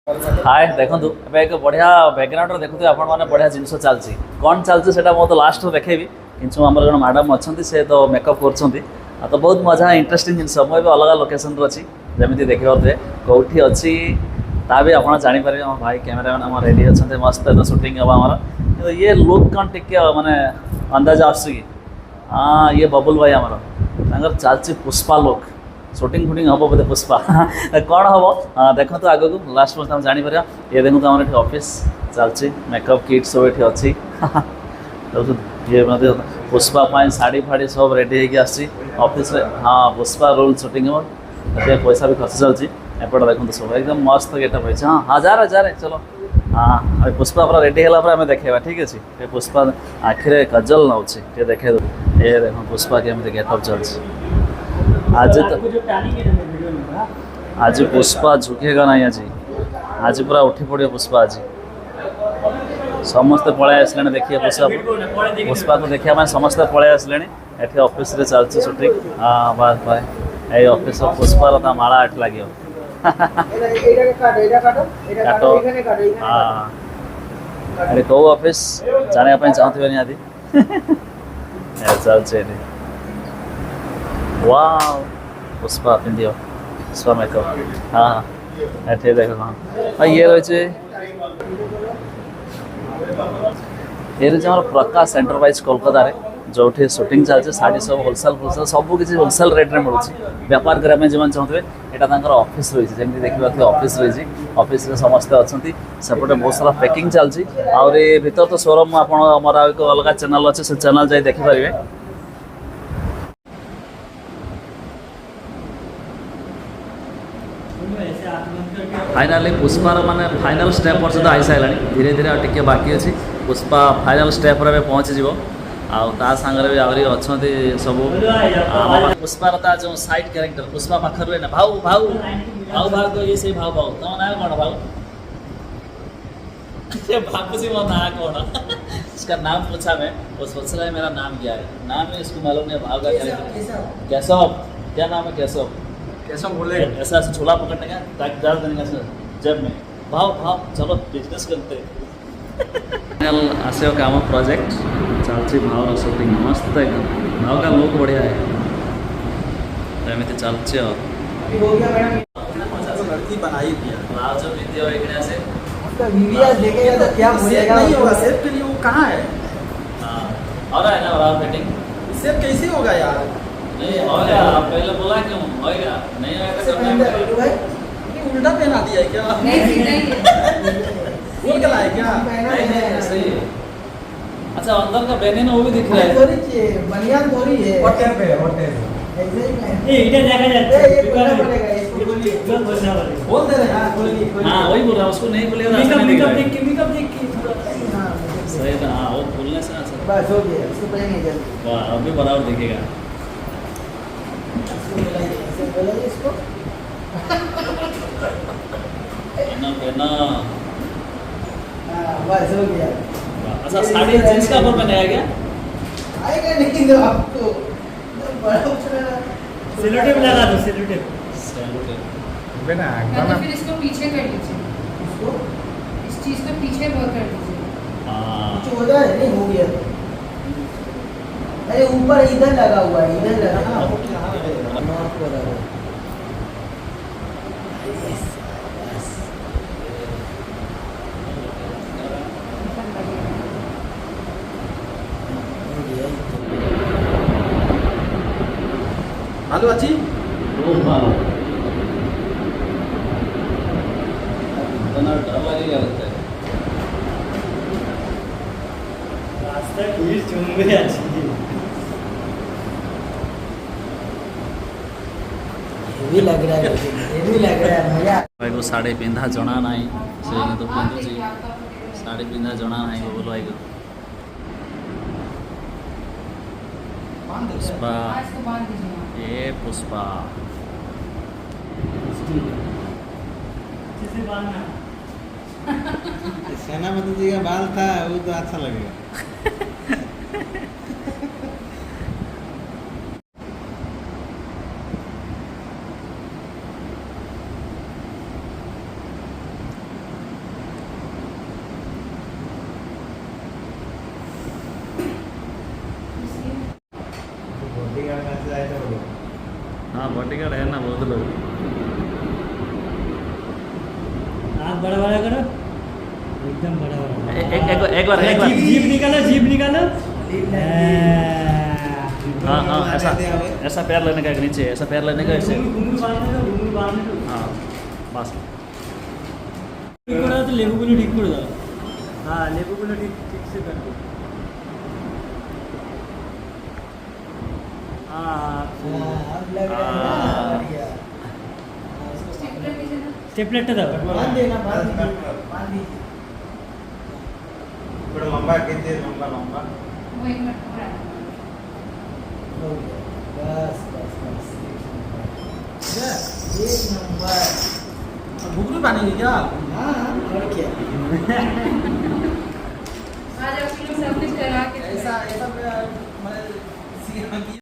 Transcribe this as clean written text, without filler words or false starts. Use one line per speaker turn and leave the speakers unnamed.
हाय देखो एक बढ़िया बैकग्राउंड देखुए आप बढ़िया जिनस चलती कौन चलती से तो लास्ट देखेबी कि आम जन मैडम अच्छा से तो मेकअप कर तो बहुत मजा इंटरेस्टिंग जिन मुझे अलग लोकेशन अच्छी जमी देखिए कौटी अच्छी ता भी आप जापर आम भाई कैमेरामैन आम रेडी अच्छा मस्त तो शूटिंग हम आमर ये लुक कौन टे मानने अंदाज आस हाँ ये बबुल भाई आमर चलती पुष्पा लुक शूटिंग फुटिंग हम बोधे पुष्पा कौन हम देखो तो आग को लास्ट में तुम जापर ये देखो आम ये ऑफिस चलती मेकअप किट सब ये अच्छी ये पुष्पा शाड़ी फाड़ी सब रेडी होगी ऑफिस हाँ पुष्पा रोल शूटिंग हम पैसा भी खर्च चलती एपटे देखो सब एकदम मस्त गेटअप होती हाँ हजार हजार चलो हाँ पुष्पा पूरा रेडी है आम देखा ठीक अच्छे पुष्पा आखिरे कजल नौ देखे ये देखो पुष्पा केमी गेटअप चलती आज तो आज पुष्पा झुकेगा नहीं आज पूरा उठी पड़े पुष्पा आज समस्ते पलि आसले देखिए पुष्पा को देखा समस्ते पलि आसले ये ऑफिस रे चलती शूटिंग हाँ बाय बाय ये ऑफिस पुष्पा माला एट लगे हाँ अरे कौ ऑफिस जाने चाहते निहाती चलते वाह पुष्पा पिंधियो पुष्पा मेकअप हाँ ये देख हाँ ये रही ये रही प्रकाश एंटरप्राइज कोलकाता रे जो शूटिंग चलती साड़ी सब होलसेल फोलसेल सब किसी होलसेल रेट में मिलूँ बेपार करने जो चाहते यहाँ ऑफिस रही जमी देखा ऑफिस रही ऑफिस समस्ते अच्छा सेपटे बहुत सारा पैकिंग चलती आउरी भीतर तो शोरूम आपर एक अलग चैनल अच्छे से चैनल जाए देखिपारे फाइनाली पुष्पार माने फाइनल स्टेप पर्यंत आई सारा धीरे धीरे टे बाकी अच्छी पुष्पा फाइनल स्टेप पहुँची आ सांगे भी आहरी अच्छा सब पुष्पार जो साइड कैरेक्टर पुष्पा पाखर ना भाऊ भाऊ भाऊ भाऊ तो ये से भाऊ भाऊ तुम ना कौन भाऊ भापूसी मो ना कौन इसका नाम पूछा मैं वो सोच रहा है मेरा नाम क्या है नाम है इसको मालूम नहीं भाव का कैरेक्टर कैशव क्या नाम है कैशव कैसा बोले ऐसा छोला पकड़ने का ताकि डाल देने का जब में भाव भाव चलो बिजनेस करते फाइनल आसे काम प्रोजेक्ट चलती भाव शूटिंग मस्त एकदम भाव का लुक बढ़िया है एमती चलती
लड़की बनाई दिया
जो वीडियो देखने से
देखेगा तो क्या बोलेगा नहीं होगा सेफ के लिए वो कहाँ है
और है ना और फिटिंग
सेफ कैसे होगा यार
नहीं होगा आप पहले बोला क्यों होगा नहीं होगा तो
उल्टा पहना दिया है क्या नहीं बोल गला है क्या
नहीं सही है अच्छा अंदर का बेनिन वो भी दिख रहा है
थोड़ी बनियान थोड़ी है होटल पे ऐसे ही है
ये इधर जाकर जाते
ये बोलना पड़ेगा इसको बोलिए बोल दे रहे हैं बोलिए
हाँ वही बोल रहा हूँ उसको नहीं बोलेगा
मेकअप देख के थोड़ा
सही था हाँ वो बोलने से ना
बस हो गया इसको पहले जल्दी
वाह अभी बराबर दिखेगा
इसको
पहना
बस हो गया
अच्छा साड़ी जींस का ऊपर पहनाया गया
आएगा नहीं तो आपको बड़ा
सेलो टेप लगा दो सेलो टेप
बिना
तो फिर इसको पीछे कर लीजिए
इसको
इस चीज को पीछे कर दीजिए
हाँ
कुछ हो जाए नहीं हो गया अरे ऊपर इधर लगा हुआ है इधर लगा हाँ नॉर्थ को लगा हेलो अच्छी
इतना डर लगेगा लगता है
रास्ता पुलिस चुंबे अच्छी
भी लग रहा है ये भी लग रहा है भैया
भाई को साड़ी पिंधा जଣା नहीं से तो पिंधुची साड़ी पिंधा जଣା नहीं बोलो भाई को पुष्पा
इसको बांध दीजिए
ये पुष्पा
जैसे बांधना
सेनापति जी का बाल था वो तो अच्छा लगेगा
बॉडीगार्ड है ना बहुत लोग।
आँख बड़ा बड़ा करो, एकदम बड़ा बड़ा।
एक बार
जीभ निकालो, जीभ निकालो।
हाँ हाँ ऐसा ऐसा पैर लेने का एक नीचे, ऐसा पैर लेने का ऐसे।
घुंघरू बांधने दो, घुंघरू बांधने दो।
हाँ बस।
ঠিক করে দাও তো, লেবুগুলো ঠিক করে দাও। হ্যাঁ, লেবুগুলো ঠিক ঠিক से कर दो। हाँ,
अब लग रहा है ना बढ़िया। उसको
स्टेपलर कीजिए ना।
स्टेपलेट दाओ।
बांध देना, बांध दीजिए, बांध दीजिए।
थोड़ा लंबा खींचिए, लंबा लंबा।
वो 1 मिनट और आना।
हो गया। बस बस बस। एक नंबर।
घुघरू पानी क्या?
हाँ और क्या?
आज आपके लोग सब कुछ करा के
ऐसा ऐसा मैं